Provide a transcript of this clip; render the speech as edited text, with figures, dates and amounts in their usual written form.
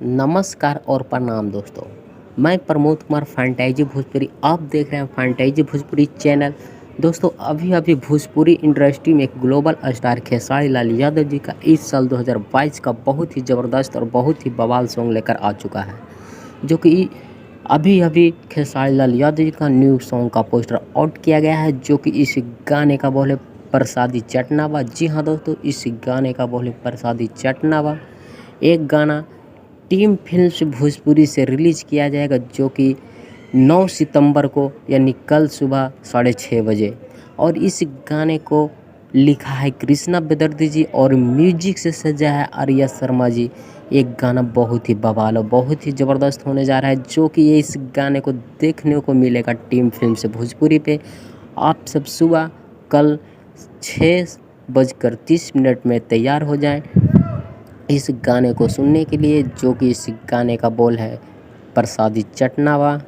नमस्कार और प्रणाम दोस्तों। मैं प्रमोद कुमार फैंटाइजी भोजपुरी, आप देख रहे हैं फैंटाइजी भोजपुरी चैनल। दोस्तों अभी अभी भोजपुरी इंडस्ट्री में एक ग्लोबल स्टार खेसारी लाल यादव जी का इस साल 2022 का बहुत ही ज़बरदस्त और बहुत ही बवाल सॉन्ग लेकर आ चुका है, जो कि अभी अभी खेसारी लाल यादव जी का न्यू सॉन्ग का पोस्टर आउट किया गया है, जो कि इस गाने का बोल है प्रसादी चटनावा। जी हाँ दोस्तों, इस गाने का बोल है प्रसादी चटनावा। एक गाना टीम फिल्म्स भोजपुरी से रिलीज़ किया जाएगा, जो कि 9 सितंबर को यानी कल सुबह 6:30 बजे। और इस गाने को लिखा है कृष्णा बेदर्दी जी और म्यूजिक से सजा है आर्या शर्मा जी। एक गाना बहुत ही बवाल और बहुत ही ज़बरदस्त होने जा रहा है, जो कि ये इस गाने को देखने को मिलेगा टीम फिल्म से भोजपुरी पे। आप सब सुबह कल 6:30 में तैयार हो जाएं इस गाने को सुनने के लिए, जो कि इस गाने का बोल है प्रसादी चटनावा।